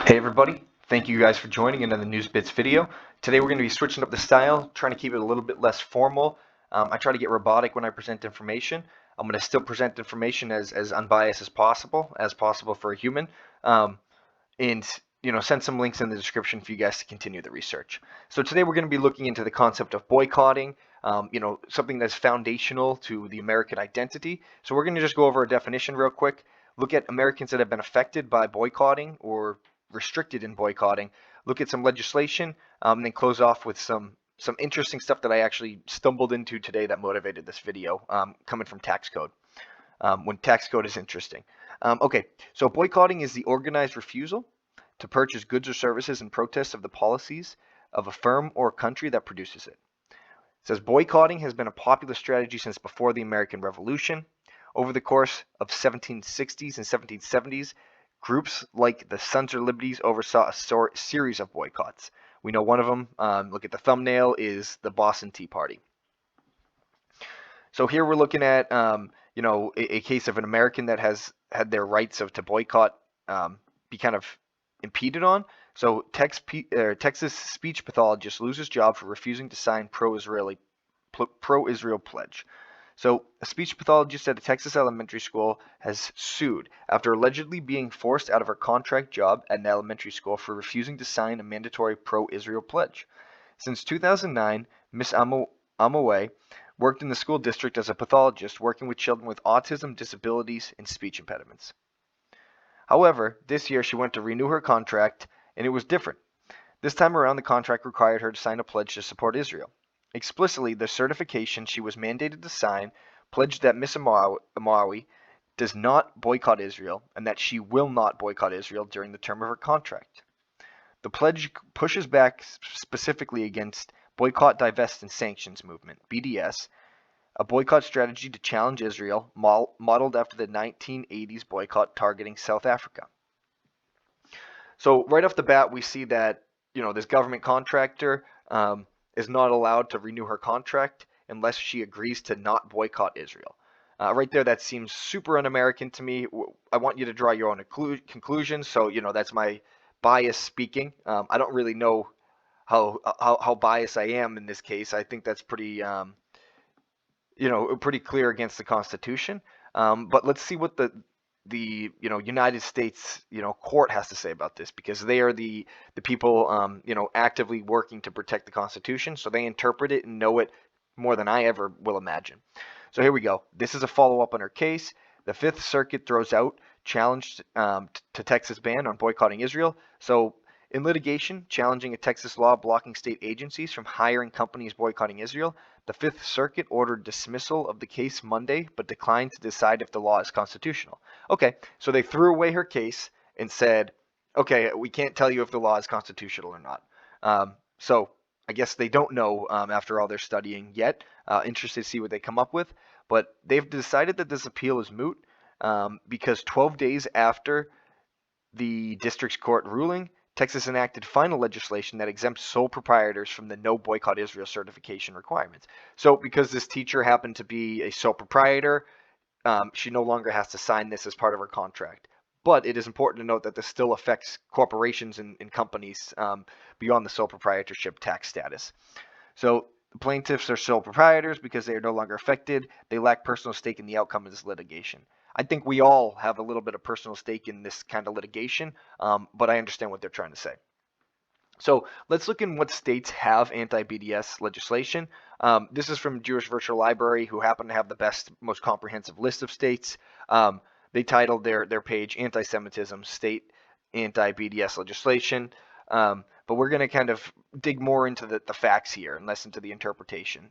Hey everybody, thank you guys for joining another News Bits video. Today we're going to be switching up the style, trying to keep it a little bit less formal. I try to get robotic when I present information. I'm going to still present information as unbiased as possible for a human, and send some links in the description for you guys to continue the research. So today we're going to be looking into the concept of boycotting, something that's foundational to the American identity. So we're going to just go over a definition real quick, look at Americans that have been affected by boycotting or restricted in boycotting, look at some legislation, and then close off with some interesting stuff that I actually stumbled into today that motivated this video, coming from tax code, when tax code is interesting. Okay, so boycotting is the organized refusal to purchase goods or services in protest of the policies of a firm or country that produces it. It says boycotting has been a popular strategy since before the American Revolution. Over the course of 1760s and 1770s, groups like the Sons of Liberties oversaw a series of boycotts. We know one of them, look at the thumbnail, is the Boston Tea Party. So here we're looking at, a case of an American that has had their rights to boycott be kind of impeded on. So Texas speech pathologist loses job for refusing to sign pro-Israel pledge. So a speech pathologist at a Texas elementary school has sued after allegedly being forced out of her contract job at an elementary school for refusing to sign a mandatory pro-Israel pledge. Since 2009, Ms. Amaway worked in the school district as a pathologist working with children with autism, disabilities, and speech impediments. However, this year she went to renew her contract, and it was different. This time around, the contract required her to sign a pledge to support Israel. Explicitly, the certification she was mandated to sign pledged that Ms. Amawi does not boycott Israel and that she will not boycott Israel during the term of her contract. The pledge pushes back specifically against Boycott, Divest, and Sanctions Movement, BDS, a boycott strategy to challenge Israel, modeled after the 1980s boycott targeting South Africa. So right off the bat, we see that this government contractor is not allowed to renew her contract unless she agrees to not boycott Israel. Right there, that seems super un-American to me. I want you to draw your own conclusions. So that's my bias speaking. I don't really know how biased I am in this case. I think that's pretty pretty clear against the Constitution. But let's see what the United States court has to say about this, because they are the people actively working to protect the Constitution, so they interpret it and know it more than I ever will imagine. So here we go. This is a follow-up on her case. The Fifth Circuit throws out challenge to Texas ban on boycotting Israel. So in litigation challenging a Texas law blocking state agencies from hiring companies boycotting Israel, the Fifth Circuit ordered dismissal of the case Monday, but declined to decide if the law is constitutional. Okay, so they threw away her case and said, okay, we can't tell you if the law is constitutional or not. So I guess they don't know after all their studying yet. Interested to see what they come up with. But they've decided that this appeal is moot because 12 days after the district's court ruling, Texas enacted final legislation that exempts sole proprietors from the no boycott Israel certification requirements. So because this teacher happened to be a sole proprietor, she no longer has to sign this as part of her contract. But it is important to note that this still affects corporations and companies beyond the sole proprietorship tax status. So the plaintiffs are sole proprietors because they are no longer affected. They lack personal stake in the outcome of this litigation. I think we all have a little bit of personal stake in this kind of litigation, but I understand what they're trying to say. So let's look in what states have anti-BDS legislation. This is from Jewish Virtual Library, who happen to have the best, most comprehensive list of states. They titled their page "Anti-Semitism State Anti-BDS Legislation." But we're going to kind of dig more into the facts here and less into the interpretation.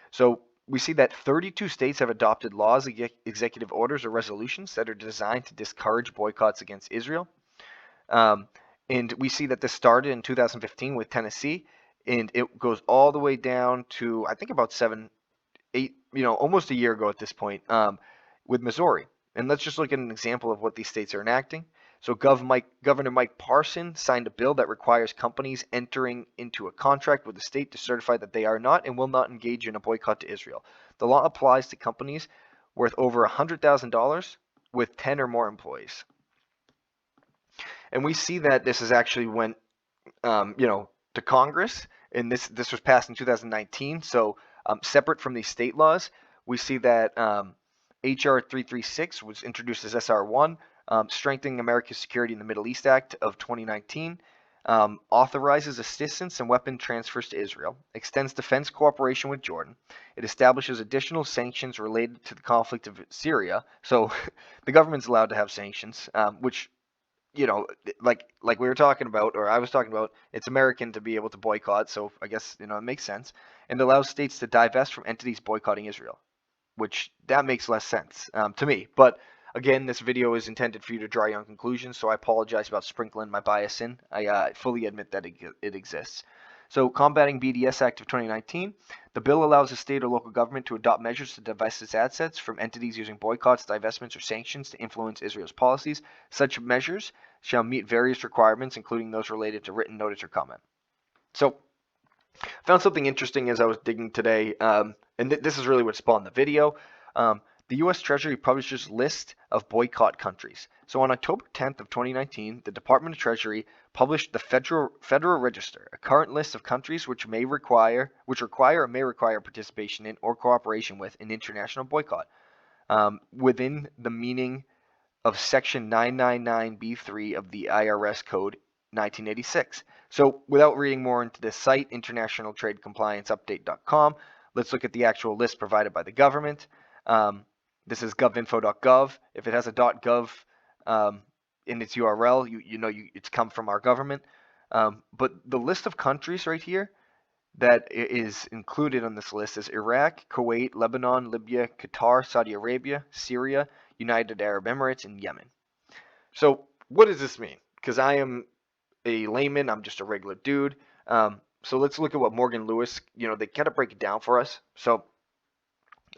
So we see that 32 states have adopted laws, executive orders, or resolutions that are designed to discourage boycotts against Israel. And we see that this started in 2015 with Tennessee, and it goes all the way down to, I think, about 7, 8, almost a year ago at this point, with Missouri. And let's just look at an example of what these states are enacting. So Governor Mike Parson signed a bill that requires companies entering into a contract with the state to certify that they are not and will not engage in a boycott to Israel. The law applies to companies worth over $100,000 with 10 or more employees. And we see that this is actually went, to Congress, and this was passed in 2019. So separate from these state laws, we see that HR 336 was introduced as SR1, strengthening America's security in the Middle East Act of 2019. Authorizes assistance and weapon transfers to Israel, extends defense cooperation with Jordan. It establishes additional sanctions related to the conflict of Syria. So the government's allowed to have sanctions, which, like we were talking about, or I was talking about, it's American to be able to boycott. So I guess, it makes sense. And allows states to divest from entities boycotting Israel, which that makes less sense to me. But again, this video is intended for you to draw your own conclusions, so I apologize about sprinkling my bias in. I fully admit that it exists. So, combating BDS Act of 2019, the bill allows a state or local government to adopt measures to divest its assets from entities using boycotts, divestments, or sanctions to influence Israel's policies. Such measures shall meet various requirements, including those related to written notice or comment. So, I found something interesting as I was digging today, and this is really what spawned the video. The U.S. Treasury publishes list of boycott countries. So on October 10th of 2019, the Department of Treasury published the Federal Register, a current list of countries which require or may require participation in or cooperation with an international boycott, within the meaning of Section 999B3 of the IRS Code 1986. So without reading more into this site, internationaltradecomplianceupdate.com, let's look at the actual list provided by the government. This is govinfo.gov. If it has a .gov in its URL, it's come from our government. But the list of countries right here that is included on this list is Iraq, Kuwait, Lebanon, Libya, Qatar, Saudi Arabia, Syria, United Arab Emirates, and Yemen. So what does this mean? Because I am a layman, I'm just a regular dude. So let's look at what Morgan Lewis, they kind of break it down for us. So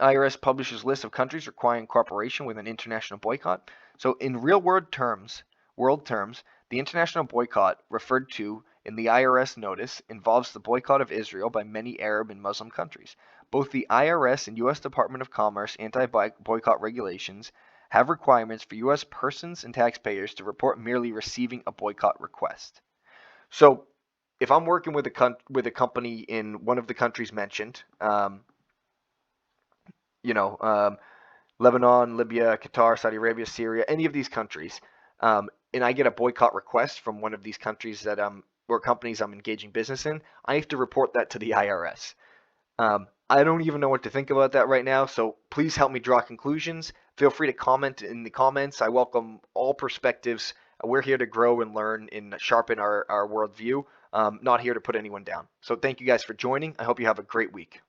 IRS publishes list of countries requiring cooperation with an international boycott. So in world terms, the international boycott referred to in the IRS notice involves the boycott of Israel by many Arab and Muslim countries. Both the IRS and U.S. Department of Commerce anti-boycott regulations have requirements for U.S. persons and taxpayers to report merely receiving a boycott request. So if I'm working with a company in one of the countries mentioned, Lebanon, Libya, Qatar, Saudi Arabia, Syria, any of these countries, and I get a boycott request from one of these countries or companies I'm engaging business in, I have to report that to the IRS. I don't even know what to think about that right now, so please help me draw conclusions. Feel free to comment in the comments. I welcome all perspectives. We're here to grow and learn and sharpen our worldview, not here to put anyone down. So thank you guys for joining. I hope you have a great week.